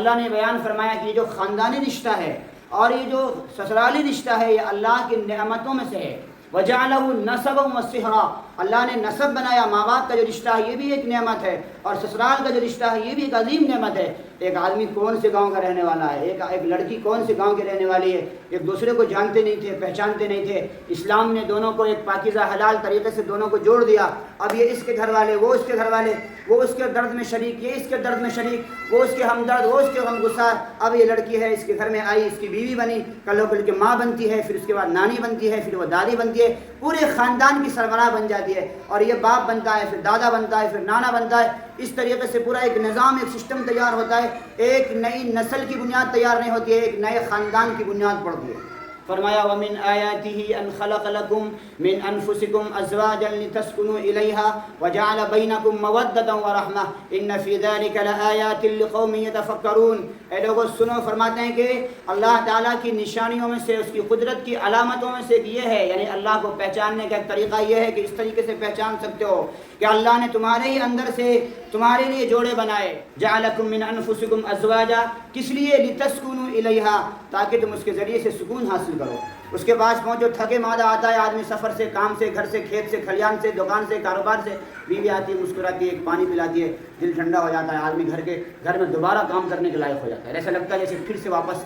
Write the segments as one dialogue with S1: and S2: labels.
S1: اللہ نے بیان فرمایا کہ یہ جو خاندانی رشتہ ہے اور یہ جو سسرالی رشتہ ہے یہ اللہ کی نعمتوں میں سے ہے۔ وَجَعَلَهُ نَسَبًا وَصِهْرًا، اللہ نے نسب بنایا، ماں باپ کا جو رشتہ ہے یہ بھی ایک نعمت ہے، اور سسرال کا جو رشتہ ہے یہ بھی ایک عظیم نعمت ہے۔ ایک آدمی کون سے گاؤں کا رہنے والا ہے، ایک لڑکی کون سے گاؤں کی رہنے والی ہے، ایک دوسرے کو جانتے نہیں تھے، پہچانتے نہیں تھے، اسلام نے دونوں کو ایک پاکیزہ حلال طریقے سے دونوں کو جوڑ دیا۔ اب یہ اس کے گھر والے، وہ اس کے گھر والے، وہ اس کے درد میں شریک، یہ اس کے درد میں شریک، وہ اس کے ہمدرد، وہ اس کے غمگسار۔ اب یہ لڑکی ہے، اس کے گھر میں آئی، اس کی بیوی بنی، کل ہو کل کے ماں بنتی ہے، پھر اس کے بعد نانی بنتی ہے، پھر وہ دادی بنتی ہے، پورے خاندان کی سربراہ بن جاتی ہے، اور یہ باپ بنتا ہے، پھر دادا بنتا ہے، پھر نانا بنتا ہے۔ اس طریقے سے پورا ایک نظام، ایک سسٹم تیار ہوتا ہے۔ ایک نئی نسل کی بنیاد تیار نہیں ہوتی ہے، ایک نئے خاندان کی بنیاد پڑتی ہے۔ فرمایا وَمِنْ آيَاتِهِ أَنْ خَلَقَ لَكُم مِّنْ أَنفُسِكُمْ أَزْوَاجًا لِتَسْكُنُوا إِلَيْهَا وَجَعَلَ بَيْنَكُم مَّوَدَّةً وَرَحْمَةً إِنَّ فِي ذَلِكَ لَآيَاتٍ لِقَوْمٍ يَتَفَكَّرُونَ۔ اے لوگو سنو، فرماتے ہیں کہ اللہ تعالیٰ کی نشانیوں میں سے، اس کی قدرت کی علامتوں میں سے یہ ہے، یعنی اللہ کو پہچاننے کا ایک طریقہ یہ ہے کہ اس طریقے سے پہچان سکتے ہو کہ اللہ نے تمہارے ہی اندر سے تمہارے لیے جوڑے بنائے۔ جعلکم من انفسکم ازواجا، کس لیے؟ لتسکنوا الیہا، تاکہ تم اس کے ذریعے سے سکون حاصل کرو۔ اس کے پاس پہنچو، تھکے مادہ آتا ہے آدمی سفر سے، کام سے، گھر سے، کھیت سے، کھلیان سے، دکان سے، کاروبار سے، بیوی آتی ہے، مسکراتی ہے، ایک پانی پلاتی ہے، دل ٹھنڈا ہو جاتا ہے، آدمی گھر میں دوبارہ کام کرنے کے لائق ہو جاتا ہے، ایسا لگتا ہے جیسے پھر سے واپس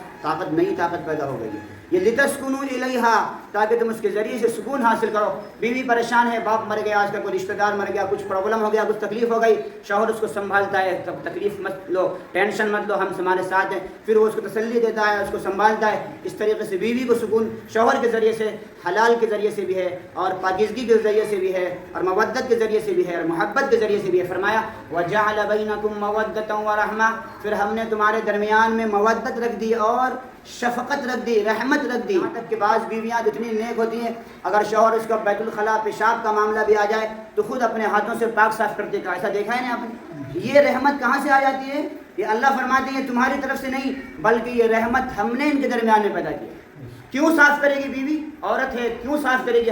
S1: نئی طاقت پیدا ہو گئی ہے۔ یہ لتسکنوا الیہا، تاکہ تم اس کے ذریعے سے سکون حاصل کرو۔ بیوی پریشان ہے، باپ مر گیا، آج کا کوئی رشتہ دار مر گیا، کچھ پرابلم ہو گیا، کچھ تکلیف ہو گئی، شوہر اس کو سنبھالتا ہے، تکلیف مت لو، ٹینشن مت لو، ہم تمہارے ساتھ ہیں، پھر وہ اس کو تسلی دیتا ہے، اس کو سنبھالتا ہے۔ اس طریقے سے بیوی کو سکون شوہر کے ذریعے سے، حلال کے ذریعے سے بھی ہے، اور پاکیزگی کے ذریعے سے بھی ہے، اور مودت کے ذریعے سے بھی ہے، اور محبت کے ذریعے سے بھی ہے۔ فرمایا وَجَعَلَ بَيْنَكُم مَّوَدَّةً وَرَحْمَةً، پھر ہم نے تمہارے درمیان میں مودت رکھ دی اور شفقت رکھ دی، رحمت رکھ دی۔ یہاں تک کہ بعض بیویاں اتنی نیک ہوتی ہیں، اگر شوہر اس کا بیت الخلاء پیشاب کا معاملہ بھی آ جائے تو خود اپنے ہاتھوں سے پاک صاف کرتے کا، ایسا دیکھا ہے نا آپ نے؟ یہ رحمت کہاں سے آ جاتی ہے؟ یہ اللہ فرماتے ہیں تمہاری طرف سے نہیں، بلکہ یہ رحمت ہم نے ان کے درمیان میں پیدا کی ہے۔ کیوں صاف کرے گی بیوی؟ عورت ہے، کیوں صاف کرے گی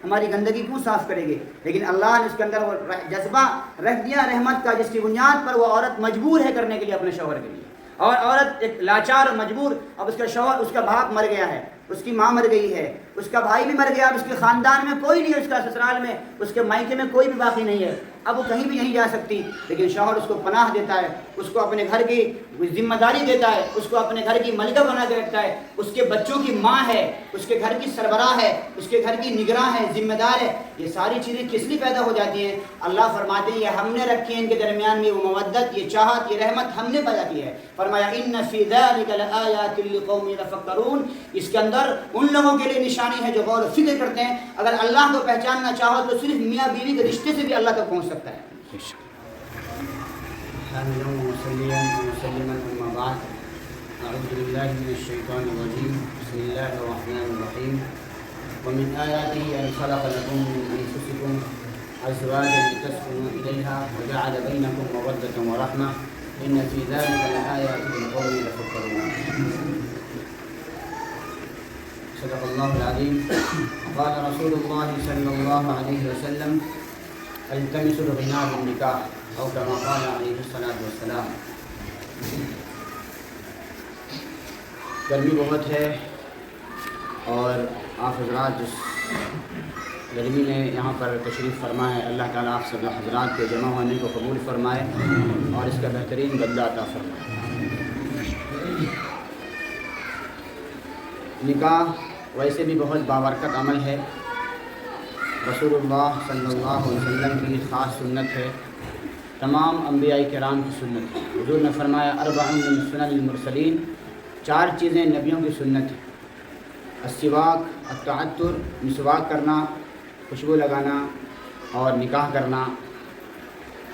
S1: ہماری گندگی کیوں صاف کرے گی؟ لیکن اللہ نے اس کے اندر وہ جذبہ رکھ دیا رحمت کا، جس کی بنیاد پر وہ عورت مجبور ہے کرنے کے لیے اپنے شوہر کے لیے۔ اور عورت ایک لاچار اور مجبور، اب اس کا شوہر، اس کا باپ مر گیا ہے، اس کی ماں مر گئی ہے، اس کا بھائی بھی مر گیا، اب اس کے خاندان میں کوئی نہیں ہے، اس کا سسرال میں، اس کے مائکے میں کوئی بھی باقی نہیں ہے، اب وہ کہیں بھی نہیں جا سکتی، لیکن شوہر اس کو پناہ دیتا ہے، اس کو اپنے گھر کی ذمہ داری دیتا ہے، اس کو اپنے گھر کی ملکہ بنا کے رکھتا ہے، اس کے بچوں کی ماں ہے، اس کے گھر کی سربراہ ہے، اس کے گھر کی نگراں ہے، ذمہ دار ہے۔ یہ ساری چیزیں کس لیے پیدا ہو جاتی ہیں؟ اللہ فرماتے ہیں یہ ہم نے رکھی ہے ان کے درمیان میں، وہ مودت، یہ چاہت، یہ رحمت ہم نے پیدا کی ہے۔ فرمایا ان فی ذلک لآیات لقوم یتفکرون، اس کے اندر ان لوگوں کے لیے نشانی ہے جو غور و فکر کرتے ہیں۔ اگر اللہ کو پہچاننا چاہو تو صرف میاں بیوی کے رشتے سے بھی اللہ تک پہنچ سکتا ہے۔ حامدا ومصلیا ومسلما اما بعد، اعوذ باللہ من الشیطان الرجیم، بسم اللہ الرحمن الرحیم۔ ومن آیاته ان خلق لكم من انفسکم ازواجا لتسکنوا الیہا وجعل بینکم مودة ورحمة ان فی ذلک لآیات لقوم یتفکرون۔ صدق اللہ العظیم۔ قال رسول اللہ صلی اللہ علیہ وسلم التمسوا الغنى بالنکاح او کما قال علیہ الصلاۃ والسلام۔ گرمی بہت ہے اور آپ حضرات جس گرمی میں یہاں پر تشریف فرما ہے، اللہ تعالیٰ آپ سب حضرات کے جمع ہونے کو قبول فرمائے اور اس کا بہترین بدلہ عطا فرمائے۔ نکاح ویسے بھی بہت بابرکت عمل ہے، رسول اللہ صلی اللہ علیہ وسلم کی خاص سنت ہے، تمام انبیاء کرام کی سنت ہے۔ حضور نے فرمایا اربع من سنن المرسلین، 4 چیزیں نبیوں کی سنت ہیں: السواک، التعطر، مسواک کرنا، خوشبو لگانا اور نکاح کرنا۔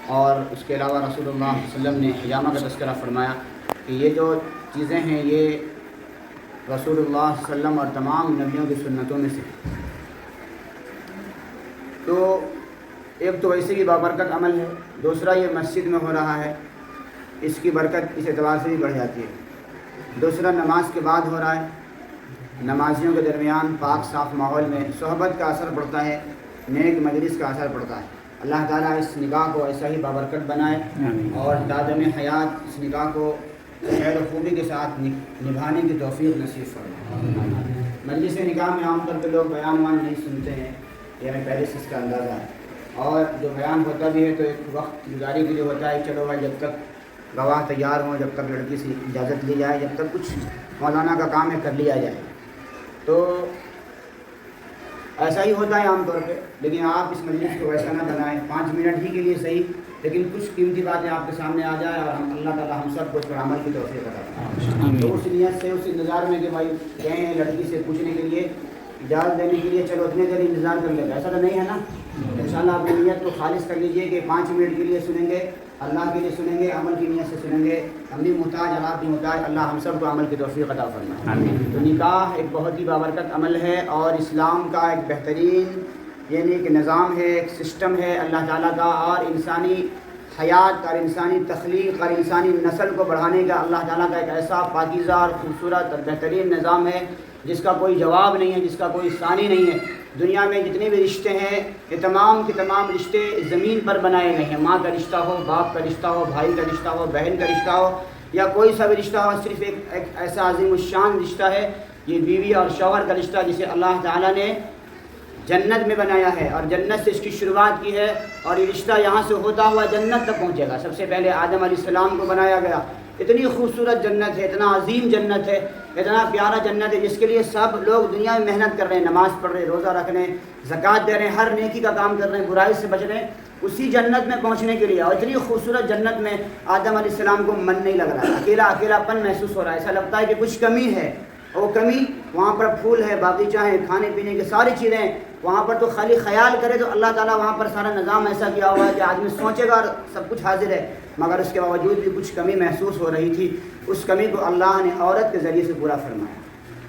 S1: اور اس کے علاوہ رسول اللہ صلی اللہ علیہ وسلم نے حجامہ کا تذکرہ فرمایا کہ یہ جو چیزیں ہیں یہ رسول اللہ صلی اللہ علیہ وسلم اور تمام نبیوں کی سنتوں میں سے۔ تو ایک تو ویسے ہی بابرکت عمل ہے، دوسرا یہ مسجد میں ہو رہا ہے، اس کی برکت اس اعتبار سے بھی بڑھ جاتی ہے۔ دوسرا نماز کے بعد ہو رہا ہے، نمازیوں کے درمیان پاک صاف ماحول میں صحبت کا اثر پڑتا ہے، نیک مجلس کا اثر پڑتا ہے۔ اللہ تعالیٰ اس نکاح کو ایسا ہی بابرکت بنائے اور دادم حیات اس نکاح کو خیر و خوبی کے ساتھ نبھانے کی توفیق نصیب فرمائے۔ مجلس نکاح میں عام طور پہ لوگ بیان وان نہیں سنتے ہیں، یہ ہمیں پہلے سے اس کا اندازہ ہے، اور جو بیان ہوتا بھی ہے تو ایک وقت گزاری کے لیے ہوتا ہے، چلو بھائی جب تک گواہ تیار ہوں، جب تک لڑکی سے اجازت لی جائے، جب تک کچھ مولانا کا کام ہے کر لیا جائے، تو ایسا ہی ہوتا ہے عام طور پہ۔ لیکن آپ اس مجلس کو ویسا نہ بنائیں، 5 منٹ ہی کے لیے صحیح، لیکن کچھ قیمتی باتیں آپ کے سامنے آ جائیں اور ہم اللہ تعالیٰ ہم سب کو اس پر عمل کی توفیق عطا فرمائے۔ تو اس نیت سے، اس انتظار میں کہ بھائی کہیں لڑکی سے پوچھنے کے لیے، اجازت دینے کے لیے چلو اتنے دیر انتظار کر لیتے، ایسا تو نہیں ہے نا۔ انشاءاللہ اپنی نیت کو خالص کر لیجئے کہ 5 منٹ کے لیے سنیں گے، اللہ کے لیے سنیں گے، عمل کی نیت سے سنیں گے، ہم بھی محتاج، اللہ بھی محتاج، اللہ ہم سب کو عمل کی توفیق عطا فرمائے۔ تو نکاح ایک بہت ہی بابرکت عمل ہے اور اسلام کا ایک بہترین یعنی کہ نظام ہے، ایک سسٹم ہے اللہ تعالیٰ کا، اور انسانی حیات اور انسانی تخلیق اور انسانی نسل کو بڑھانے کا اللہ تعالیٰ کا ایک ایسا پاکیزہ اور خوبصورت اور بہترین نظام ہے جس کا کوئی جواب نہیں ہے، جس کا کوئی ثانی نہیں ہے۔ دنیا میں جتنے بھی رشتے ہیں یہ تمام کے تمام رشتے زمین پر بنائے گئے ہیں، ماں کا رشتہ ہو، باپ کا رشتہ ہو، بھائی کا رشتہ ہو، بہن کا رشتہ ہو، یا کوئی سا بھی رشتہ ہو، صرف ایک ایسا عظیم الشان رشتہ ہے، یہ بیوی اور شوہر کا رشتہ، جسے اللہ تعالیٰ نے جنت میں بنایا ہے اور جنت سے اس کی شروعات کی ہے، اور یہ رشتہ یہاں سے ہوتا ہوا جنت تک پہنچے گا۔ سب سے پہلے آدم علیہ السلام کو بنایا گیا، اتنی خوبصورت جنت ہے، اتنا عظیم جنت ہے، اتنا پیارا جنت ہے جس کے لیے سب لوگ دنیا میں محنت کر رہے ہیں، نماز پڑھ رہے ہیں، روزہ رکھ رہے ہیں، زکوٰۃ دے رہے ہیں، ہر نیکی کا کام کر رہے ہیں، برائی سے بچ رہے ہیں اسی جنت میں پہنچنے کے لیے۔ اور اتنی خوبصورت جنت میں آدم علیہ السلام کو من نہیں لگ رہا، اکیلا پن محسوس ہو رہا ہے، ایسا لگتا ہے کہ کچھ کمی ہے، اور وہ کمی وہاں پر پھول ہے، باغیچہ ہے، کھانے پینے کی ساری چیزیں ہیں، وہاں پر تو خالی خیال کرے تو اللہ تعالیٰ وہاں پر سارا نظام ایسا کیا ہوا ہے کہ آدمی سوچے گا اور سب کچھ حاضر ہے، مگر اس کے باوجود بھی کچھ کمی محسوس ہو رہی تھی۔ اس کمی کو اللہ نے عورت کے ذریعے سے پورا فرمایا۔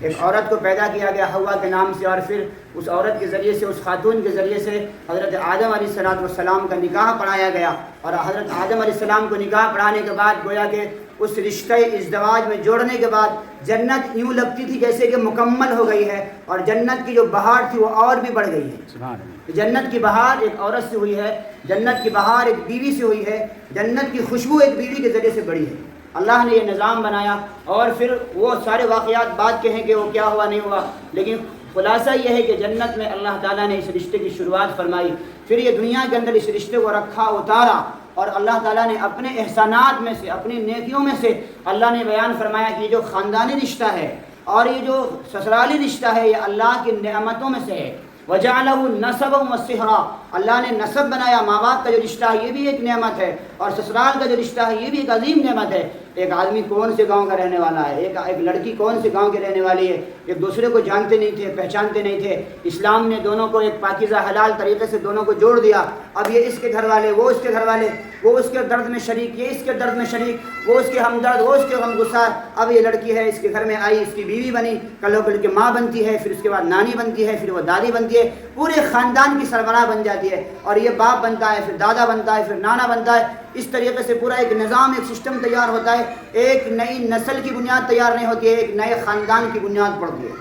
S1: ایک عورت کو پیدا کیا گیا حوا کے نام سے، اور پھر اس عورت کے ذریعے سے، اس خاتون کے ذریعے سے حضرت آدم علیہ السلام کا نکاح پڑھایا گیا، اور حضرت آدم علیہ السلام کو نکاح پڑھانے کے بعد گویا کہ اس رشتہ ازدواج میں جوڑنے کے بعد جنت یوں لگتی تھی جیسے کہ مکمل ہو گئی ہے، اور جنت کی جو بہار تھی وہ اور بھی بڑھ گئی ہے۔ جنت کی بہار ایک عورت سے ہوئی ہے، جنت کی بہار ایک بیوی سے ہوئی ہے، جنت کی خوشبو ایک بیوی کے ذریعے سے بڑھی ہے۔ اللہ نے یہ نظام بنایا، اور پھر وہ سارے واقعات بعد کے ہیں کہ وہ کیا ہوا نہیں ہوا، لیکن خلاصہ یہ ہے کہ جنت میں اللہ تعالیٰ نے اس رشتے کی شروعات فرمائی، پھر یہ دنیا کے اندر اس رشتے کو رکھا، اتارا، اور اللہ تعالیٰ نے اپنے احسانات میں سے، اپنی نیکیوں میں سے اللہ نے بیان فرمایا کہ یہ جو خاندانی رشتہ ہے اور یہ جو سسرالی رشتہ ہے یہ اللہ کی نعمتوں میں سے ہے۔ وَجَعَلَهُ نَسَبًا وَصِهْرًا، اللہ نے نسب بنایا، ماں باپ کا جو رشتہ ہے یہ بھی ایک نعمت ہے، اور سسرال کا جو رشتہ ہے یہ بھی ایک عظیم نعمت ہے۔ ایک آدمی کون سے گاؤں کا رہنے والا ہے، ایک لڑکی کون سے گاؤں کی رہنے والی ہے، ایک دوسرے کو جانتے نہیں تھے، پہچانتے نہیں تھے، اسلام نے دونوں کو ایک پاکیزہ حلال طریقے سے دونوں کو جوڑ دیا۔ اب یہ اس کے گھر والے، وہ اس کے گھر والے، وہ اس کے درد میں شریک، یہ اس کے درد میں شریک، وہ اس کے ہمدرد، وہ اس کے غمگسار۔ اب یہ لڑکی ہے، اس کے گھر میں آئی، اس کی بیوی بنی، کل وہ کے ماں بنتی ہے، پھر اس کے بعد نانی بنتی ہے، پھر وہ دادی بنتی ہے، پورے خاندان کی سربراہ بن جاتی ہے، اور یہ باپ بنتا ہے، پھر دادا بنتا ہے، پھر نانا بنتا ہے۔ اس طریقے سے پورا ایک نظام، ایک سسٹم تیار ہوتا ہے، ایک نئی نسل کی بنیاد تیار نہیں ہوتی ہے، ایک نئے خاندان کی بنیاد پڑتی ہے۔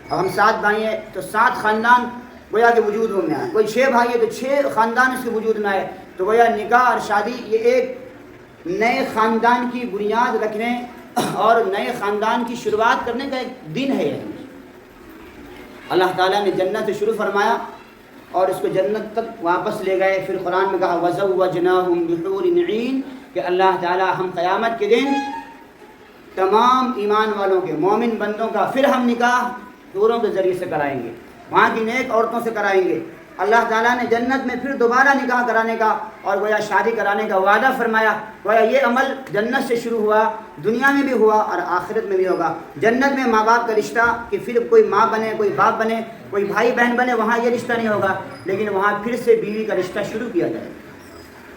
S1: اب ہم 7 بھائی ہیں تو 7 خاندان گویا کہ وجود میں آئے، کوئی 6 بھائی ہے تو 6 خاندان اس کے وجود میں آئے، تو گویا نکاح اور شادی یہ ایک نئے خاندان کی بنیاد رکھنے اور نئے خاندان کی شروعات کرنے کا ایک دن ہے۔ اللہ تعالیٰ نے جنت سے شروع فرمایا اور اس کو جنت تک واپس لے گئے، پھر قرآن میں کہا وَزَوَّجْنَاهُمْ بِحُورٍ عِينٍ کہ اللہ تعالیٰ ہم قیامت کے دن تمام ایمان والوں کے، مومن بندوں کا پھر ہم نکاح حوروں کے ذریعے سے کرائیں گے، وہاں کی نیک عورتوں سے کرائیں گے۔ اللہ تعالیٰ نے جنت میں پھر دوبارہ نکاح کرانے کا اور گویا شادی کرانے کا وعدہ فرمایا۔ گویا یہ عمل جنت سے شروع ہوا، دنیا میں بھی ہوا اور آخرت میں بھی ہوگا۔ جنت میں ماں باپ کا رشتہ کہ پھر کوئی ماں بنے، کوئی باپ بنے، کوئی بھائی بہن بنے، وہاں یہ رشتہ نہیں ہوگا، لیکن وہاں پھر سے بیوی کا رشتہ شروع کیا جائے،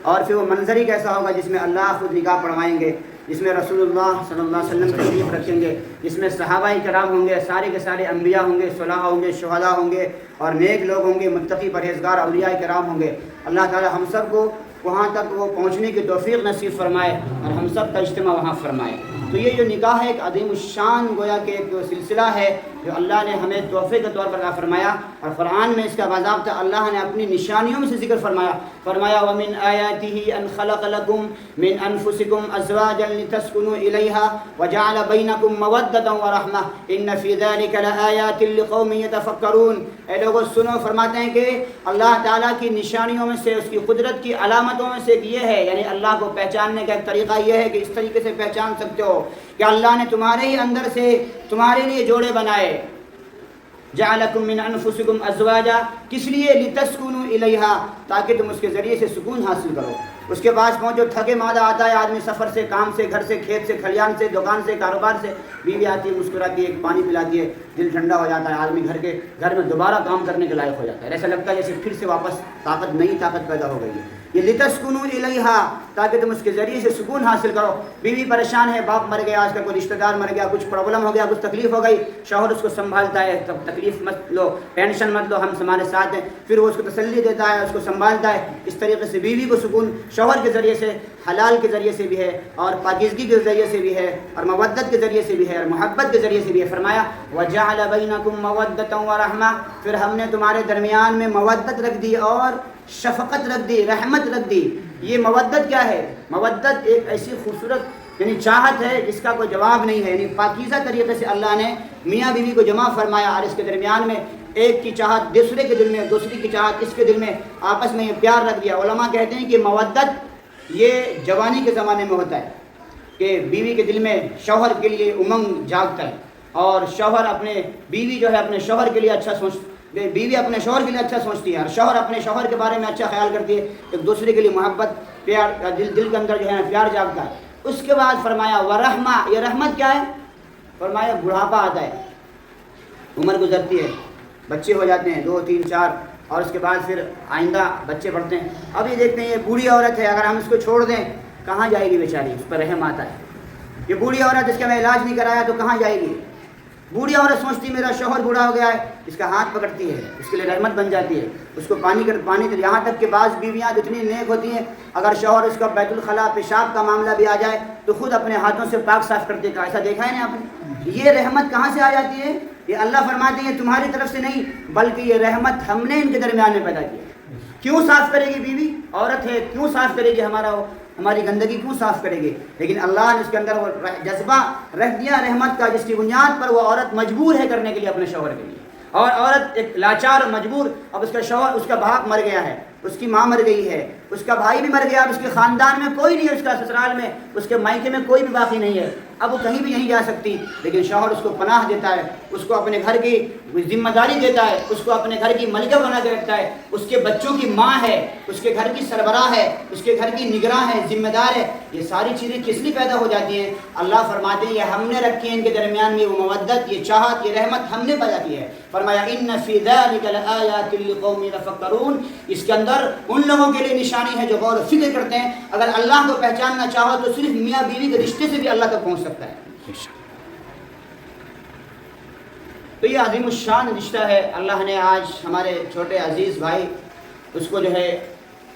S1: اور پھر وہ منظر ہی کیسا ہوگا جس میں اللہ خود نکاح پڑھوائیں گے، جس میں رسول اللہ صلی اللہ علیہ وسلم تشریف رکھیں گے، جس میں صحابہ کرام ہوں گے، سارے کے سارے انبیاء ہوں گے، صلحاء ہوں گے، شہداء ہوں گے، اور نیک لوگ ہوں گے، متقی پرہیزگار اولیاء کرام ہوں گے۔ اللہ تعالی ہم سب کو وہاں تک وہ پہنچنے کی توفیق نصیب فرمائے اور ہم سب کا اجتماع وہاں فرمائے۔ تو یہ جو نکاح ہے ایک عظیم الشان گویا کہ ایک سلسلہ ہے جو اللہ نے ہمیں تحفے کے طور پر عطا فرمایا، اور قرآن میں اس کا باضابطہ اللہ نے اپنی نشانیوں میں سے ذکر فرمایا وَمِنْ آيَاتِهِ أَنْ خَلَقَ لَكُم مِّنْ أَنفُسِكُمْ أَزْوَاجًا لِتَسْكُنُوا إِلَيْهَا وَجَعَلَ بَيْنَكُم مَّوَدَّةً وَرَحْمَةً إِنَّ فِي ذَلِكَ لَآيَاتٍ لِقَوْمٍ يَتَفَكَّرُونَ۔ اے لوگو سنو، فرماتے ہیں کہ اللہ تعالیٰ کی نشانیوں میں سے، اس کی قدرت کی علامتوں میں سے ایک یہ ہے، یعنی اللہ کو پہچاننے کا ایک طریقہ یہ ہے کہ اس طریقے سے پہچان سکتے ہو کہ اللہ نے تمہارے ہی اندر سے تمہارے لیے جوڑے بنائے۔ جعلکم من انفسکم ازواجا، کس لیے؟ لتسکنوا الیہا، تاکہ تم اس کے ذریعے سے سکون حاصل کرو۔ اس کے پاس پہنچو، تھکے مادہ آتا ہے آدمی سفر سے، کام سے، گھر سے، کھیت سے، کھلیان سے، دکان سے، کاروبار سے، بیوی آتی ہے مسکراتی ہے، ایک پانی پلاتی ہے، دل ٹھنڈا ہو جاتا ہے، آدمی گھر میں دوبارہ کام کرنے کے لائق ہو جاتا ہے، ایسا لگتا ہے جیسے پھر سے واپس نئی طاقت پیدا ہو گئی ہے۔ یہ لتسکنوا الیہا، تاکہ تم اس کے ذریعے سے سکون حاصل کرو۔ بیوی پریشان ہے، باپ مر گیا، آج کا کوئی رشتہ دار مر گیا، کچھ پرابلم ہو گیا، کچھ تکلیف ہو گئی، شوہر اس کو سنبھالتا ہے، تب تکلیف مت لو، ٹینشن مت لو، ہم تمہارے ساتھ ہیں، پھر وہ اس کو تسلی دیتا ہے، اس کو سنبھالتا ہے۔ اس طریقے سے بیوی کو سکون شوہر کے ذریعے سے، حلال کے ذریعے سے بھی ہے، اور پاکیزگی کے ذریعے سے بھی ہے، اور مودت کے ذریعے سے بھی ہے، اور محبت کے ذریعے سے بھی ہے۔ فرمایا وَجَعَلَ بَيْنَكُم مَّوَدَّةً وَرَحْمَةً، پھر ہم نے تمہارے درمیان میں مودت رکھ دی اور شفقت رکھ دی، رحمت رکھ دی۔ یہ مودت کیا ہے؟ مودت ایک ایسی خوبصورت یعنی چاہت ہے جس کا کوئی جواب نہیں ہے، یعنی پاکیزہ طریقے سے اللہ نے میاں بیوی کو جمع فرمایا، اور اس کے درمیان میں ایک کی چاہت دوسرے کے دل میں، دوسری کی چاہت اس کے دل میں، آپس میں یہ پیار رکھ دیا۔ علماء کہتے ہیں کہ مودت یہ جوانی کے زمانے میں ہوتا ہے کہ بیوی کے دل میں شوہر کے لیے امنگ جاگتا ہے، اور شوہر اپنے بیوی جو ہے اپنے شوہر کے لیے اچھا بیوی اپنے شوہر کے لیے اچھا سوچتی ہے، اور شوہر اپنے شوہر کے بارے میں اچھا خیال کرتی ہے، ایک دوسرے کے لیے محبت، پیار، دل کے اندر جو ہے پیار جاگتا ہے۔ اس کے بعد فرمایا ورحمہ، یہ رحمت کیا ہے؟ فرمایا بڑھاپا آتا ہے، عمر گزرتی ہے، بچے ہو جاتے ہیں 2 3 4، اور اس کے بعد پھر آئندہ بچے پڑھتے ہیں۔ اب یہ دیکھتے ہیں یہ بوڑھی عورت ہے، اگر ہم اس کو چھوڑ دیں کہاں جائے گی بیچاری؟ اس پر رحم آتا ہے۔ یہ بوڑھی عورت، اس کا میں علاج نہیں کرایا تو کہاں جائے گی؟ بوڑھی عورت سوچتی میرا شوہر بوڑھا ہو گیا ہے، اس کا ہاتھ پکڑتی ہے، اس کے لیے رحمت بن جاتی ہے، اس کو پانی یہاں تک کہ بعض بیویاں جتنی نیک ہوتی ہیں، اگر شوہر اس کا بیت الخلاء پیشاب کا معاملہ بھی آ جائے تو خود اپنے ہاتھوں سے پاک صاف کرتے کا، ایسا دیکھا ہے نا آپ نے؟ یہ رحمت کہاں سے آ جاتی ہے؟ یہ اللہ فرماتے ہیں تمہاری طرف سے نہیں، بلکہ یہ رحمت ہم نے ان کے درمیان میں پیدا کی ہے۔ کیوں صاف کرے گی بیوی؟ عورت ہے، کیوں صاف کرے گی ہماری گندگی کیوں صاف کرے گی؟ لیکن اللہ نے اس کے اندر وہ جذبہ رکھ دیا رحمت کا، جس کی بنیاد پر وہ عورت مجبور ہے کرنے کے لیے اپنے شوہر کے لیے، اور عورت ایک لاچار اور مجبور، اب اس کا شوہر، اس کا باپ مر گیا ہے، اس کی ماں مر گئی ہے، اس کا بھائی بھی مر گیا، اب اس کے خاندان میں کوئی نہیں ہے، اس کا سسرال میں، اس کے مائکے میں کوئی بھی باقی نہیں ہے، اب وہ کہیں بھی نہیں جا سکتی، لیکن شوہر اس کو پناہ دیتا ہے، اس کو اپنے گھر کی ذمہ داری دیتا ہے، اس کو اپنے گھر کی ملکہ بنا کے رکھتا ہے، اس کے بچوں کی ماں ہے، اس کے گھر کی سربراہ ہے، اس کے گھر کی نگراں ہے، ذمہ دار ہے۔ یہ ساری چیزیں کس لیے پیدا ہو جاتی ہیں؟ اللہ فرماتے ہیں یہ ہم نے رکھی ہے ان کے درمیان میں، وہ مودت، یہ چاہت، یہ رحمت ہم نے پیدا کی ہے۔ فرمایا ان فی ذلک لآیات لقوم یتفکرون، اس کے اندر ان لوگوں کے لیے نشانی ہے جو غور و فکر کرتے ہیں۔ اگر اللہ کو پہچاننا چاہو تو صرف میاں بیوی کے رشتے سے بھی اللہ تک پہنچ سکتا ہے۔ تو یہ عظیم الشان رشتہ ہے، اللہ نے آج ہمارے چھوٹے عزیز بھائی اس کو جو ہے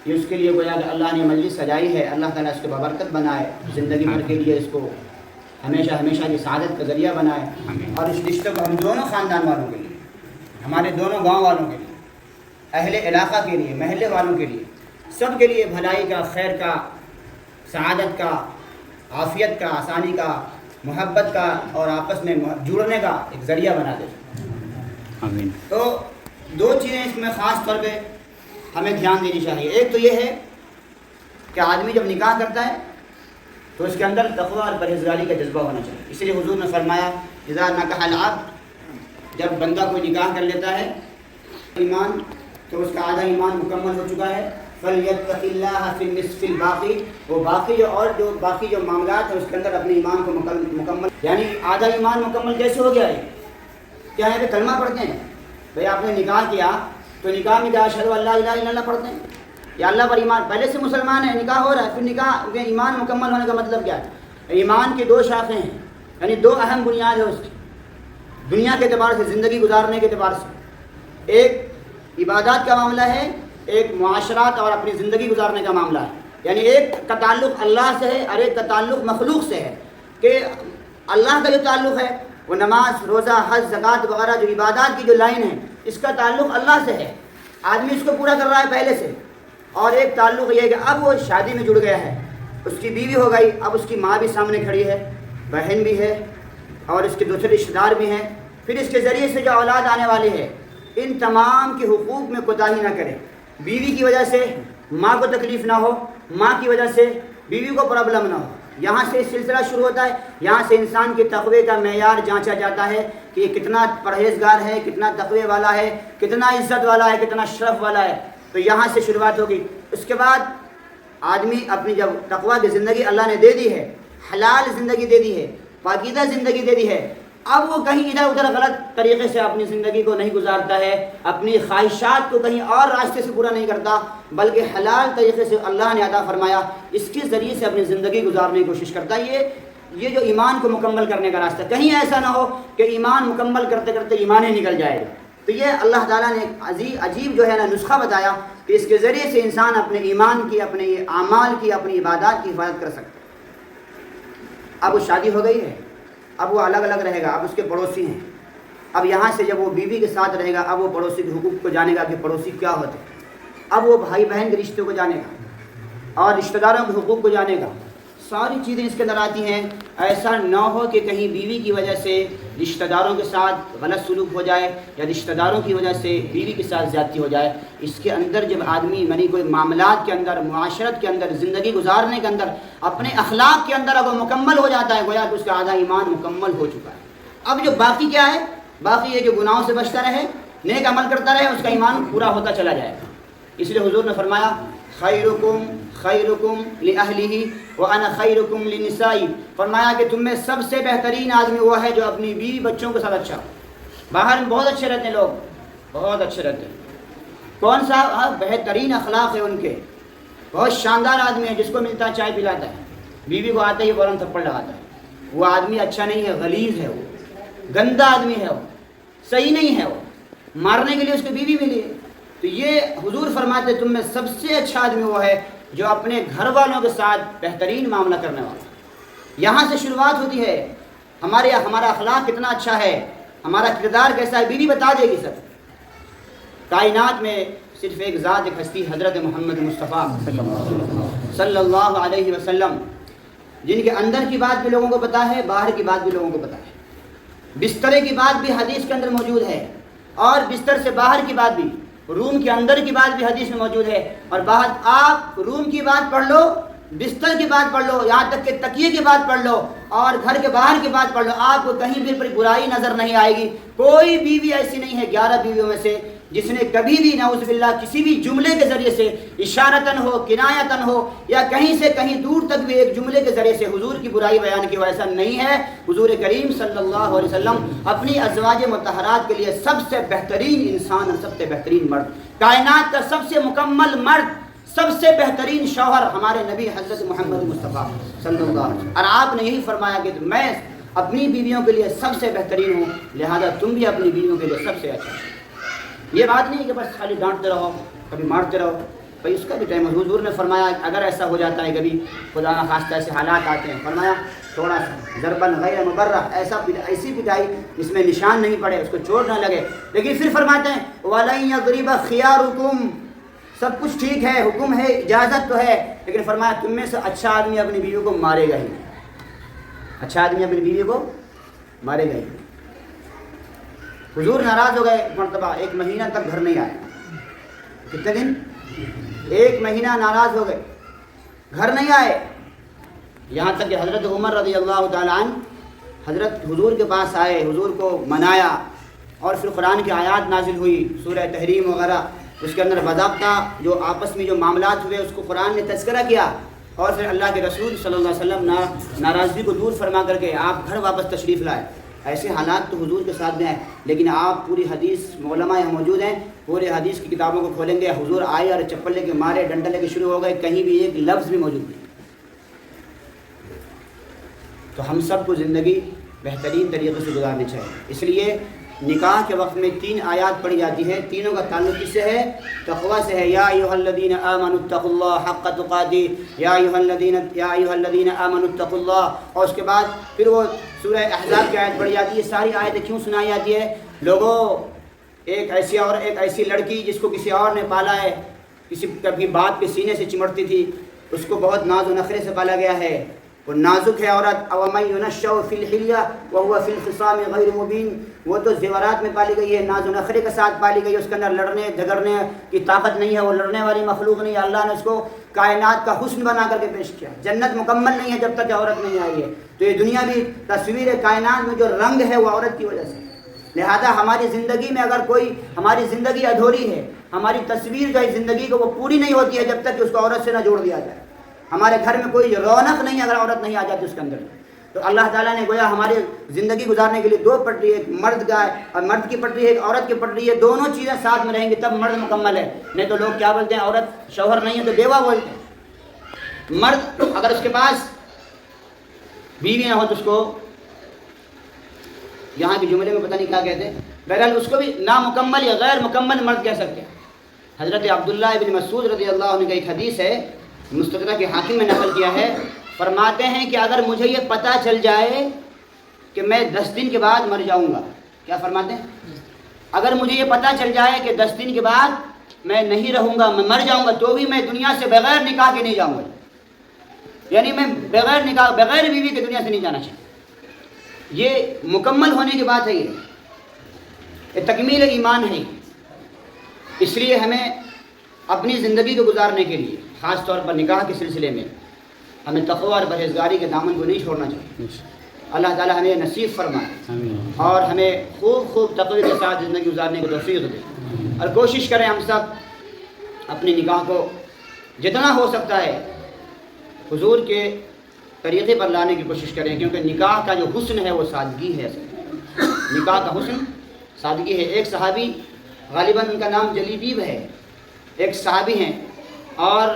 S1: یہ اس کے لیے گویا کہ اللہ نے مجلس سجائی ہے، اللہ تعالیٰ اس کے بابرکت بنائے، زندگی بھر کے لیے اس کو ہمیشہ ہمیشہ کی سعادت کا ذریعہ بنائے، اور اس رشتے کو ہم دونوں خاندان والوں کے لیے، ہمارے دونوں گاؤں والوں کے لیے، اہل علاقہ کے لیے، محلے والوں کے لیے، سب کے لیے بھلائی کا، خیر کا، سعادت کا، عافیت کا، آسانی کا، محبت کا اور آپس میں جڑنے کا ایک ذریعہ بنا دے۔ آمین۔ تو 2 چیزیں اس میں خاص طور پہ ہمیں دھیان دینی چاہیے۔ ایک تو یہ ہے کہ آدمی جب نکاح کرتا ہے تو اس کے اندر تقوی اور پرہیزگاری کا جذبہ ہونا چاہیے۔ اس لیے حضور نے فرمایا اذا نکح العبد، جب بندہ کوئی نکاح کر لیتا ہے ایمان، تو اس کا آدھا ایمان مکمل ہو چکا ہے۔ فَلْيَتَّقِ اللَّهَ فِي النِّصْفِ الْبَاقِي، وہ باقی جو معاملات ہیں اس کے اندر اپنے ایمان کو مکمل، یعنی آدھا ایمان مکمل کیسے ہو گیا ہے؟ کیا ہے کہ کلمہ پڑھتے ہیں، بھئی آپ نے نکاح کیا تو نکاح میں کیا اشہد ان لا الہ الا اللہ پڑھتے ہیں، یا اللہ پر ایمان، پہلے سے مسلمان ہے، نکاح ہو رہا ہے، پھر نکاح میں ایمان مکمل ہونے کا مطلب کیا ہے؟ ایمان کی 2 شاخیں ہیں، یعنی 2 اہم بنیاد ہے اس کی، دنیا کے اعتبار سے، زندگی گزارنے کے اعتبار سے۔ ایک عبادات کا معاملہ ہے ایک معاشرات اور اپنی زندگی گزارنے کا معاملہ ہے. یعنی ایک کا تعلق اللہ سے ہے اور ایک کا تعلق مخلوق سے ہے. کہ اللہ کا جو تعلق ہے وہ نماز، روزہ، حج، زکوٰۃ وغیرہ جو عبادات کی جو لائن ہے اس کا تعلق اللہ سے ہے، آدمی اس کو پورا کر رہا ہے پہلے سے. اور ایک تعلق یہ ہے کہ اب وہ شادی میں جڑ گیا ہے، اس کی بیوی ہو گئی، اب اس کی ماں بھی سامنے کھڑی ہے، بہن بھی ہے اور اس کے دوسرے رشتہ دار بھی ہیں، پھر اس کے ذریعے سے جو اولاد آنے والی ہے، ان تمام کے حقوق میں کوتاہی نہ کرے. بیوی کی وجہ سے ماں کو تکلیف نہ ہو، ماں کی وجہ سے بیوی کو پرابلم نہ ہو. یہاں سے سلسلہ شروع ہوتا ہے. یہاں سے انسان کے تقوی کا معیار جانچا جاتا ہے کہ یہ کتنا پرہیزگار ہے، کتنا تقوی والا ہے، کتنا عزت والا ہے، کتنا شرف والا ہے. تو یہاں سے شروعات ہوگی. اس کے بعد آدمی اپنی جب تقوی کی زندگی اللہ نے دے دی ہے، حلال زندگی دے دی ہے، پاکیزہ زندگی دے دی ہے، اب وہ کہیں ادھر ادھر غلط طریقے سے اپنی زندگی کو نہیں گزارتا ہے، اپنی خواہشات کو کہیں اور راستے سے پورا نہیں کرتا، بلکہ حلال طریقے سے اللہ نے عطا فرمایا اس کے ذریعے سے اپنی زندگی گزارنے کی کوشش کرتا ہے. یہ جو ایمان کو مکمل کرنے کا راستہ، کہیں ایسا نہ ہو کہ ایمان مکمل کرتے کرتے ایمان ہی نکل جائے. تو یہ اللہ تعالیٰ نے عجیب جو ہے نا نسخہ بتایا کہ اس کے ذریعے سے انسان اپنے ایمان کی، اپنے اعمال کی، اپنی عبادات کی حفاظت کر سکتا ہے. اب وہ شادی ہو گئی ہے، اب وہ الگ الگ رہے گا، اب اس کے پڑوسی ہیں. اب یہاں سے جب وہ بیوی کے ساتھ رہے گا، اب وہ پڑوسی کے حقوق کو جانے گا کہ پڑوسی کیا ہوتے ہیں. اب وہ بھائی بہن کے رشتوں کو جانے گا اور رشتہ داروں کے حقوق کو جانے گا. ساری چیزیں اس کے اندر آتی ہیں. ایسا نہ ہو کہ کہیں بیوی کی وجہ سے رشتہ داروں کے ساتھ غلط سلوک ہو جائے یا رشتہ داروں کی وجہ سے بیوی کے ساتھ زیادتی ہو جائے. اس کے اندر جب آدمی یعنی کوئی معاملات کے اندر، معاشرت کے اندر، زندگی گزارنے کے اندر، اپنے اخلاق کے اندر اگر مکمل ہو جاتا ہے، گویا کہ اس کا آدھا ایمان مکمل ہو چکا ہے. اب جو باقی کیا ہے، باقی یہ جو گناہوں سے بچتا رہے، نیک عمل کرتا رہے، اس کا ایمان پورا ہوتا چلا جائے گا. اس لیے حضور نے فرمایا خیرکم خیرکم لأہلہ وانا خیرکم لنسائی. فرمایا کہ تم میں سب سے بہترین آدمی وہ ہے جو اپنی بیوی بچوں کے ساتھ اچھا. باہر میں بہت اچھے رہتے ہیں لوگ، بہت اچھے رہتے ہیں. کون سا بہترین اخلاق ہے ان کے، بہت شاندار آدمی ہے، جس کو ملتا ہے چائے پلاتا ہے، بیوی کو آتے ہی فوراً تھپڑ لگاتا ہے. وہ آدمی اچھا نہیں ہے، غلیظ ہے، وہ گندا آدمی ہے، وہ صحیح نہیں ہے، وہ مارنے کے لیے اس کو بیوی ملی ہے. تو یہ حضور فرماتے تم میں سب سے اچھا آدمی وہ ہے جو اپنے گھر والوں کے ساتھ بہترین معاملہ کرنے والا. یہاں سے شروعات ہوتی ہے. ہمارا اخلاق کتنا اچھا ہے، ہمارا کردار کیسا ہے، بیوی بتا دے گی. سب کائنات میں صرف ایک ذات، ایک ہستی، حضرت محمد مصطفیٰ صلی اللہ علیہ وسلم، جن کے اندر کی بات بھی لوگوں کو پتہ ہے، باہر کی بات بھی لوگوں کو پتہ ہے. بسترے کی بات بھی حدیث کے اندر موجود ہے اور بستر سے باہر کی بات بھی، روم کے اندر کی بات بھی حدیث میں موجود ہے. اور باہر آپ روم کی بات پڑھ لو، بستر کی بات پڑھ لو، یہاں تک کہ تکیے کی بات پڑھ لو اور گھر کے باہر کی بات پڑھ لو، آپ کو کہیں بھی برائی نظر نہیں آئے گی. کوئی بیوی ایسی نہیں ہے 11 بیویوں میں سے جس نے کبھی بھی نعوذ باللہ کسی بھی جملے کے ذریعے سے، اشارتاً ہو، کنایتاً ہو، یا کہیں سے کہیں دور تک بھی ایک جملے کے ذریعے سے حضور کی برائی بیان کی ہو. ایسا نہیں ہے. حضور کریم صلی اللہ علیہ وسلم اپنی ازواج مطہرات کے لیے سب سے بہترین انسان اور سب سے بہترین مرد، کائنات کا سب سے مکمل مرد، سب سے بہترین شوہر ہمارے نبی حضرت محمد مصطفیٰ صلی اللہ علیہ وسلم. اور آپ نے یہی فرمایا کہ میں اپنی بیویوں کے لیے سب سے بہترین ہوں، لہذا تم بھی اپنی بیویوں کے لیے سب سے اچھا. یہ بات نہیں کہ بس خالی ڈانٹتے رہو، کبھی مارتے رہو، بھائی اس کا بھی ٹائم. حضور نے فرمایا اگر ایسا ہو جاتا ہے، کبھی خدا نخواستہ ایسے حالات آتے ہیں، فرمایا تھوڑا سا ضربن غیر مبرح، ایسی پٹائی جس میں نشان نہیں پڑے، اس کو چوٹ نہ لگے. لیکن پھر فرماتے ہیں وَلَن يَضْرِبَ خِيَارُكُمْ، سب کچھ ٹھیک ہے، حکم ہے، اجازت تو ہے، لیکن فرمایا تم میں سے اچھا آدمی اپنی بیوی کو مارے گا ہی. اچھا آدمی اپنی بیوی کو مارے گا ہی. حضور ناراض ہو گئے مرتبہ، 1 مہینہ تک گھر نہیں آئے. کتنے دن؟ 1 مہینہ ناراض ہو گئے، گھر نہیں آئے. یہاں تک کہ حضرت عمر رضی اللہ تعالیٰ عنہ حضرت حضور کے پاس آئے، حضور کو منایا، اور پھر قرآن کی آیات نازل ہوئی، سورہ تحریم وغیرہ. اس کے اندر باضابطہ جو آپس میں جو معاملات ہوئے اس کو قرآن نے تذکرہ کیا، اور پھر اللہ کے رسول صلی اللہ علیہ وسلم ناراضگی کو دور فرما کر کے آپ گھر واپس تشریف لائے. ایسے حالات تو حضور کے ساتھ میں ہیں، لیکن آپ پوری حدیث علماء یہاں موجود ہیں، پورے حدیث کی کتابوں کو کھولیں گے، حضور آئے اور چپل لے کے مارے، ڈنڈا لے کے شروع ہو گئے، کہیں بھی ایک لفظ بھی موجود نہیں. تو ہم سب کو زندگی بہترین طریقے سے گزارنی چاہیے. اس لیے نکاح کے وقت میں 3 آیات پڑھی جاتی ہے، تینوں کا تعلق کس سے ہے؟ تقوی سے ہے۔ یا ایھا الذین آمنوا اتقوا اللہ حق تقاتہ، یا ایھا الذین آمنوا اتقوا اللہ، اور اس کے بعد پھر وہ سورہ احزاب کی آیت پڑھی جاتی ہے۔ ساری آیتیں کیوں سنائی جاتی ہے؟ لوگوں، ایک ایسی لڑکی جس کو کسی اور نے پالا ہے، کبھی باپ کے سینے سے چمٹتی تھی، اس کو بہت ناز و نخرے سے پالا گیا ہے، وہ نازک ہے عورت۔ اومن ینشأ فی الحلیہ وہو فی الخصام غیر مبین، وہ تو زیورات میں پالی گئی ہے، ناز و نخرے کے ساتھ پالی گئی ہے، اس کے اندر لڑنے جھگڑنے کی طاقت نہیں ہے، وہ لڑنے والی مخلوق نہیں ہے۔ اللہ نے اس کو کائنات کا حسن بنا کر کے پیش کیا۔ جنت مکمل نہیں ہے جب تک کہ عورت نہیں آئی ہے، تو یہ دنیا بھی تصویر کائنات میں جو رنگ ہے وہ عورت کی وجہ سے۔ لہذا ہماری زندگی میں اگر ہماری زندگی ادھوری ہے، ہماری تصویر جو ہے زندگی کو وہ پوری نہیں ہوتی ہے جب تک کہ اس کو عورت سے نہ جوڑ دیا جائے۔ ہمارے گھر میں کوئی رونق نہیں اگر عورت نہیں آ جاتی اس کے اندر۔ تو اللہ تعالیٰ نے گویا ہماری زندگی گزارنے کے لیے 2 پٹری، ایک مرد کا ہے اور مرد کی پٹری ہے، ایک عورت کی پٹری ہے، دونوں چیزیں ساتھ میں رہیں گی تب مرد مکمل ہے۔ نہیں تو لوگ کیا بولتے ہیں، عورت شوہر نہیں ہے تو بیوہ بولتے ہیں۔ مرد اگر اس کے پاس بیوی نہ ہو تو اس کو یہاں کے جملے میں پتہ نہیں کیا کہتے ہیں، بہرحال اس کو بھی نامکمل یا غیر مکمل مرد کہہ سکتے ہیں۔ حضرت عبداللہ ابن مسعود رضی اللہ عنہ کا ایک حدیث ہے، مستدرک کے حاکم میں نقل کیا ہے، فرماتے ہیں کہ اگر مجھے یہ پتہ چل جائے کہ میں 10 دن کے بعد مر جاؤں گا، کیا فرماتے ہیں؟ اگر مجھے یہ پتہ چل جائے کہ 10 دن کے بعد میں نہیں رہوں گا، میں مر جاؤں گا، تو بھی میں دنیا سے بغیر نکاح کے نہیں جاؤں گا، یعنی میں بغیر نکاح بغیر بیوی کی دنیا سے نہیں جانا چاہتا۔ یہ مکمل ہونے کی بات ہے، یہ تکمیل ایمان ہے۔ اس لیے ہمیں اپنی زندگی کو گزارنے کے لیے خاص طور پر نکاح کے سلسلے میں ہمیں تقوی اور پرہیزگاری کے دامن کو نہیں چھوڑنا چاہیے۔ اللہ تعالیٰ ہمیں نصیب فرمائے اور ہمیں خوب تقوی کے ساتھ زندگی گزارنے کی توفیق دے، اور کوشش کریں ہم سب اپنی نکاح کو جتنا ہو سکتا ہے حضور کے طریقے پر لانے کی کوشش کریں، کیونکہ نکاح کا جو حسن ہے وہ سادگی ہے۔ نکاح کا حسن سادگی ہے۔ ایک صحابی، غالباً ان کا نام جلیبیب ہے، ایک صحابی ہیں، اور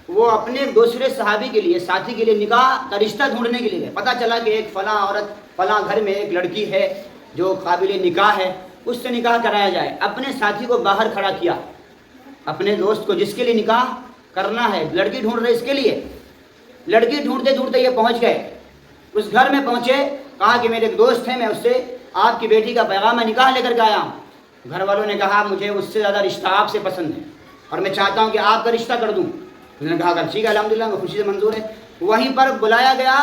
S1: وہ اپنے دوسرے صحابی کے لیے، ساتھی کے لیے نکاح کا رشتہ ڈھونڈنے کے لیے گئے۔ پتہ چلا کہ ایک فلاں عورت فلاں گھر میں ایک لڑکی ہے جو قابل نکاح ہے، اس سے نکاح کرایا جائے۔ اپنے ساتھی کو باہر کھڑا کیا، اپنے دوست کو جس کے لیے نکاح کرنا ہے، لڑکی ڈھونڈ رہے اس کے لیے۔ لڑکی ڈھونڈتے ڈھونڈتے یہ پہنچ گئے، اس گھر میں پہنچے، کہا کہ میرے ایک دوست ہے، میں اس سے آپ کی بیٹی کا پیغام نکاح لے کر کے آیا ہوں۔ گھر والوں نے کہا مجھے اس سے زیادہ رشتہ آپ سے پسند ہے اور میں چاہتا ہوں کہ آپ کا رشتہ کر دوں۔ انہوں نے کہا کہ ٹھیک ہے، الحمدللہ، میں خوشی سے منظور ہے۔ وہیں پر بلایا گیا،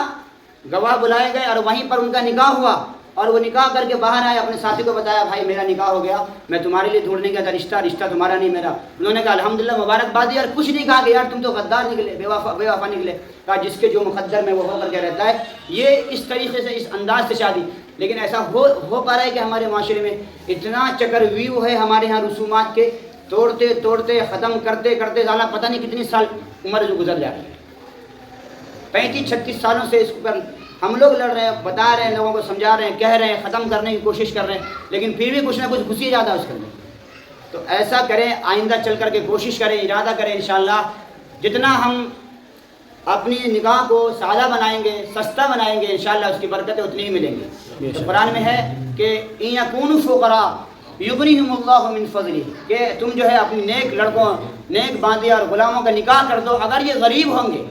S1: گواہ بلائے گئے، اور وہیں پر ان کا نکاح ہوا، اور وہ نکاح کر کے باہر آئے، اپنے ساتھی کو بتایا بھائی میرا نکاح ہو گیا، میں تمہارے لیے ڈھونڈنے گیا تھا رشتہ تمہارا نہیں میرا۔ انہوں نے کہا الحمدللہ، مبارکباد، یار کچھ نہیں کہا کہ یار تم تو غدار نکلے، بے وفا نکلے۔ کہا جس کے جو مقدر میں وہ ہو کر کے رہتا ہے۔ یہ اس طریقے سے، اس انداز سے شادی، لیکن ایسا ہو پا رہا ہے کہ ہمارے معاشرے میں اتنا چکر ویو ہے ہمارے ہاں رسومات کے، توڑتے ختم کرتے ظالم پتہ نہیں کتنی سال عمر جو گزر جا رہی ہے، 35-36 سالوں سے اس پر ہم لوگ لڑ رہے ہیں، بتا رہے ہیں، لوگوں کو سمجھا رہے ہیں، کہہ رہے ہیں، ختم کرنے کی کوشش کر رہے ہیں، لیکن پھر بھی کچھ نہ کچھ گھس ہی جاتا ہے اس کے اندر۔ تو ایسا کریں، آئندہ چل کر کے کوشش کریں، ارادہ کریں، انشاءاللہ جتنا ہم اپنی نکاح کو سادہ بنائیں گے، سستا بنائیں گے، انشاءاللہ اس کی برکتیں اتنی ہی ملیں گی۔ تو قرآن میں ہے کہ اِن یکونوا فقراء یغنیہم اللہ من فضلہ، کہ تم جو ہے اپنی نیک لڑکوں، نیک باندی اور غلاموں کا نکاح کر دو، اگر یہ غریب ہوں گے،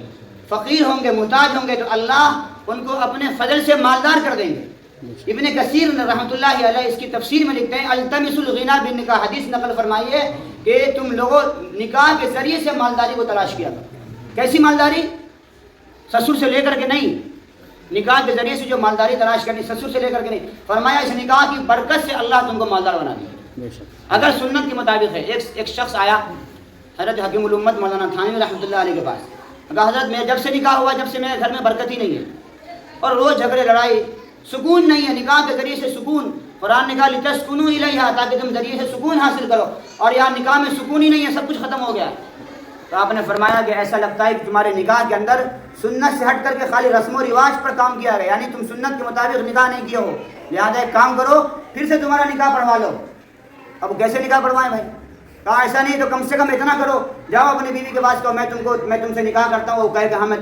S1: فقیر ہوں گے، محتاج ہوں گے، تو اللہ ان کو اپنے فضل سے مالدار کر دیں گے۔ ابن کثیر رحمۃ اللہ علیہ اس کی تفسیر میں لکھتے ہیں التمس الغنی بالنکاح، حدیث نقل فرمائی ہے کہ تم لوگوں نکاح کے ذریعے سے مالداری کو تلاش کیا کرو۔ کیسی مالداری؟ سسر سے لے کر کے نہیں، نکاح کے ذریعے سے جو مالداری تلاش کرنی، سسر سے لے کر کے نہیں۔ فرمایا اس نکاح کی برکت سے اللہ تم کو مالدار بنا دے اگر سنت کے مطابق ہے۔ ایک شخص آیا حضرت حکیم الامت مولانا تھانوی رحمۃ اللہ علیہ کے پاس، کہا حضرت میں جب سے نکاح ہوا، جب سے میرے گھر میں برکت ہی نہیں ہے، اور روز جھگڑے لڑائی، سکون نہیں ہے، نکاح کے ذریعے سے سکون۔ قرآن نے کہا لتسکنوا الیہا، تاکہ تم ذریعے سے سکون حاصل کرو، اور یہاں نکاح میں سکون ہی نہیں ہے، سب کچھ ختم ہو گیا۔ تو آپ نے فرمایا کہ ایسا لگتا ہے کہ تمہارے نکاح کے اندر سنت سے ہٹ کر کے خالی رسم و رواج پر کام کیا گیا، یعنی تم سنت کے مطابق نکاح نہیں کیے ہو، لہٰذا ایک کام کرو، پھر سے تمہارا نکاح پڑھوا لو۔ اب کیسے نکاح پڑھوائیں بھائی؟ کہا ایسا نہیں تو کم سے کم اتنا کرو، جاؤ اپنی بیوی کے پاس کہو میں تم سے نکاح کرتا ہوں، وہ کہے کہ ہاں میں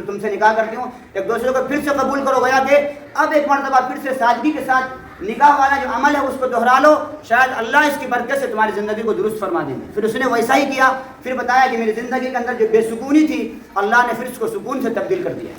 S1: تم سے نکاح کرتی ہوں، ایک دوسرے کو پھر سے قبول کرو، گویا کہ اب ایک مرتبہ پھر سے سادگی کے ساتھ نکاح والا جو عمل ہے اس کو دہرا لو، شاید اللہ اس کی برکت سے تمہاری زندگی کو درست فرما دیں گے۔ پھر اس نے ویسا ہی کیا، پھر بتایا کہ میری زندگی کے اندر جو بے سکونی تھی اللہ نے پھر اس کو سکون سے تبدیل کر دیا۔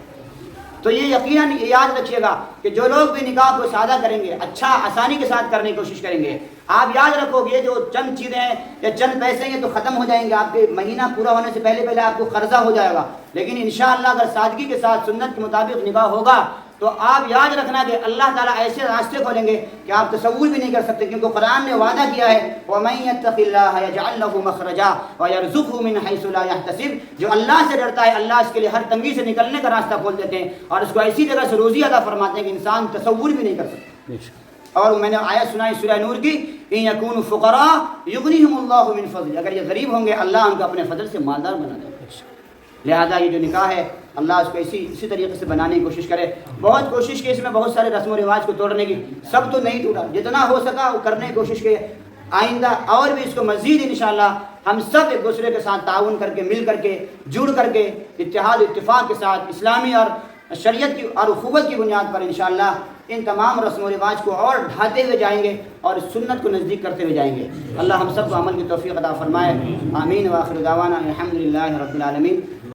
S1: تو یہ یقیناً یاد رکھیے گا کہ جو لوگ بھی نکاح کو سادہ کریں گے، اچھا آسانی کے ساتھ کرنے کی کوشش کریں گے، آپ یاد رکھو گے جو چند چیزیں ہیں یا چند پیسے ہیں تو ختم ہو جائیں گے، آپ کے مہینہ پورا ہونے سے پہلے آپ کو قرضہ ہو جائے گا، لیکن انشاءاللہ اگر سادگی کے ساتھ سنت کے مطابق نکاح ہوگا تو آپ یاد رکھنا کہ اللہ تعالیٰ ایسے راستے کھولیں گے کہ آپ تصور بھی نہیں کر سکتے، کیونکہ قرآن نے وعدہ کیا ہے وَمَن يَتَّقِ اللَّهَ يَجْعَل لَّهُ مَخْرَجًا وَيَرْزُقْهُ مِنْ حَيْثُ لَا يَحْتَسِبُ۔ جو اللہ سے ڈرتا ہے اللہ اس کے لیے ہر تنگی سے نکلنے کا راستہ کھول دیتے ہیں اور اس کو ایسی جگہ سے روزی عطا فرماتے ہیں کہ انسان تصور بھی نہیں کر سکتا۔ اور میں نے آیت سنائی سورہ نور کی، إِن يَكُونُوا فُقَرَاءَ يُغْنِيهُمُ اللَّهُ مِنْ فَضْلِهِ، اگر یہ غریب ہوں گے اللہ ان کو اپنے فضل سے مالدار بنا دے گا۔ لہذا یہ جو نکاح ہے اللہ اس کو اسی طریقے سے بنانے کی کوشش کرے۔ بہت کوشش کی اس میں بہت سارے رسم و رواج کو توڑنے کی، سب تو نہیں ٹوٹا، جتنا ہو سکا وہ کرنے کی کوشش کی۔ آئندہ اور بھی اس کو مزید انشاءاللہ ہم سب ایک دوسرے کے ساتھ تعاون کر کے، مل کر کے، جڑ کر کے، اتحاد اتفاق کے ساتھ اسلامی اور شریعت کی اور اخوت کی بنیاد پر انشاءاللہ ان تمام رسم و رواج کو اور ڈھاتے ہوئے جائیں گے اور سنت کو نزدیک کرتے ہوئے جائیں گے۔ اللہ ہم سب کو عمل کی توفیق عطا فرمائے۔ آمین۔ وآخر دعوانا الحمدللہ رب العالمین۔